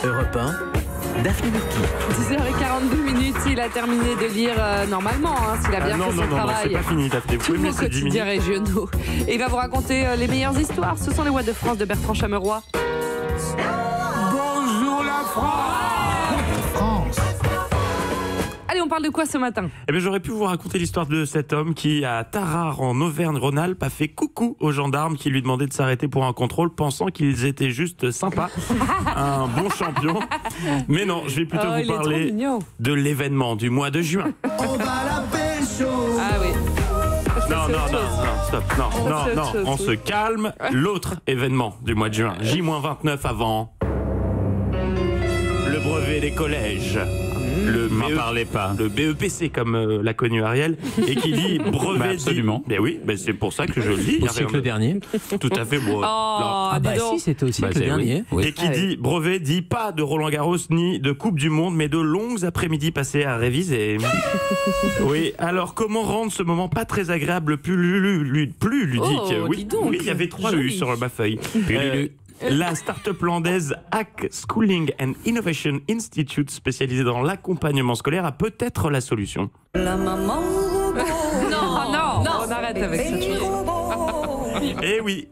Europe 1, Daphné Burki. 10h42, il a terminé de lire normalement, s'il a bien fait son travail. Non, c'est pas fini, Daphné. Tous vos quotidiens régionaux. Et il va vous raconter les meilleures histoires. Ce sont les Voix de France de Bertrand Chameroy. Bonjour la France. Allez, on parle de quoi ce matin? Eh bien, j'aurais pu vous raconter l'histoire de cet homme qui, à Tarare, en Auvergne-Rhône-Alpes, a fait coucou aux gendarmes qui lui demandaient de s'arrêter pour un contrôle, pensant qu'ils étaient juste sympas. Un bon champion. Mais non, je vais plutôt vous parler de l'événement du mois de juin. On va la pécho. Ah oui. Stop. On se calme. L'autre événement du mois de juin, J-29 avant. Le brevet des collèges. N'en parlez pas. Le BEPC, comme l'a connu Ariel, et qui dit brevet. Absolument. Mais oui, c'est pour ça que je le dis. Au siècle dernier. Tout à fait. Bon, si, c'était au siècle dernier. Oui. Et qui dit brevet dit pas de Roland Garros ni de Coupe du Monde, mais de longues après-midi passées à réviser. Oui. Alors, comment rendre ce moment pas très agréable plus ludique? Oui, il y avait 3 U sur ma feuille. La start-up hollandaise Hack Schooling and Innovation Institute, spécialisée dans l'accompagnement scolaire, a peut-être la solution. La maman robot. Non, on arrête avec cette chose. Eh oui,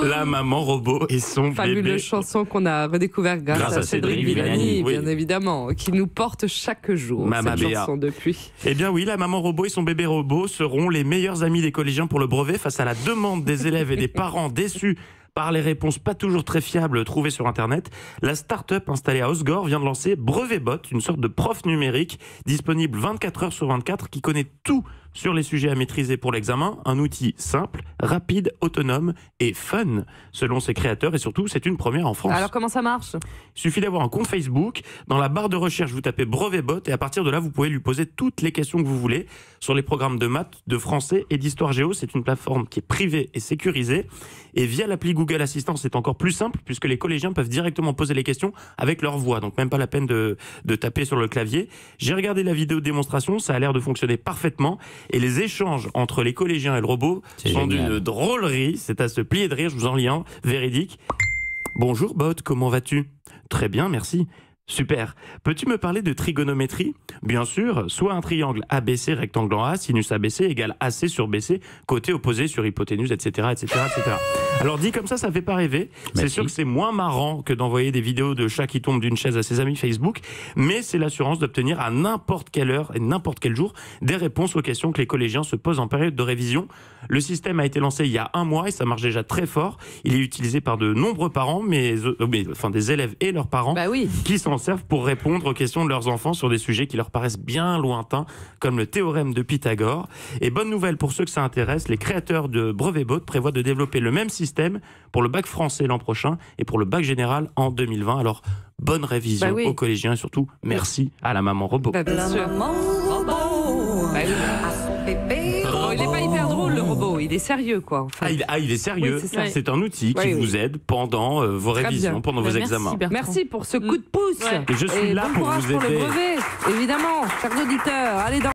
la maman robot et son fabuleuse bébé. chanson qu'on a redécouvert grâce à Cédric Villani, bien évidemment, qui nous porte chaque jour cette chanson depuis. Eh bien oui, la maman robot et son bébé robot seront les meilleurs amis des collégiens pour le brevet face à la demande des élèves et des parents déçus par les réponses pas toujours très fiables trouvées sur Internet. La start-up installée à Osgore vient de lancer BrevetBot, une sorte de prof numérique disponible 24 heures sur 24 qui connaît tout sur les sujets à maîtriser pour l'examen. Un outil simple, rapide, autonome et fun, selon ses créateurs. Et surtout, c'est une première en France. Alors, comment ça marche? Il suffit d'avoir un compte Facebook. Dans la barre de recherche, vous tapez BrevetBot et à partir de là, vous pouvez lui poser toutes les questions que vous voulez sur les programmes de maths, de français et d'histoire géo. C'est une plateforme qui est privée et sécurisée. Et via l'appli Google Assistant, c'est encore plus simple puisque les collégiens peuvent directement poser les questions avec leur voix. Donc, même pas la peine de taper sur le clavier. J'ai regardé la vidéo de démonstration. Ça a l'air de fonctionner parfaitement. Et les échanges entre les collégiens et le robot sont d'une drôlerie. C'est à se plier de rire. Je vous en lis un véridique. Bonjour Bot, comment vas-tu? Très bien, merci. Super. Peux-tu me parler de trigonométrie? Bien sûr, soit un triangle ABC rectangle en A, sinus ABC égale AC sur BC, côté opposé sur hypoténuse, etc., etc., etc. Alors dit comme ça fait pas rêver. C'est sûr que c'est moins marrant que d'envoyer des vidéos de chats qui tombent d'une chaise à ses amis Facebook, mais c'est l'assurance d'obtenir à n'importe quelle heure et n'importe quel jour des réponses aux questions que les collégiens se posent en période de révision. Le système a été lancé il y a 1 mois et ça marche déjà très fort. Il est utilisé par de nombreux parents, des élèves et leurs parents, qui s'en servent pour répondre aux questions de leurs enfants sur des sujets qui leur paraissent bien lointains, comme le théorème de Pythagore. Et bonne nouvelle pour ceux que ça intéresse, les créateurs de BrevetBot prévoient de développer le même système pour le bac français l'an prochain et pour le bac général en 2020. Alors, bonne révision aux collégiens et surtout, merci à la maman robot. La maman robot. À son bébé robot. Il n'est pas hyper drôle, le robot. Il est sérieux, quoi. Enfin. Il est sérieux. C'est un outil qui vous aide pendant vos révisions, pendant vos examens. Merci pour ce coup de pouce. Et je suis là bon pour courage vous pour aider. le brevet, évidemment, chers auditeurs. Allez dans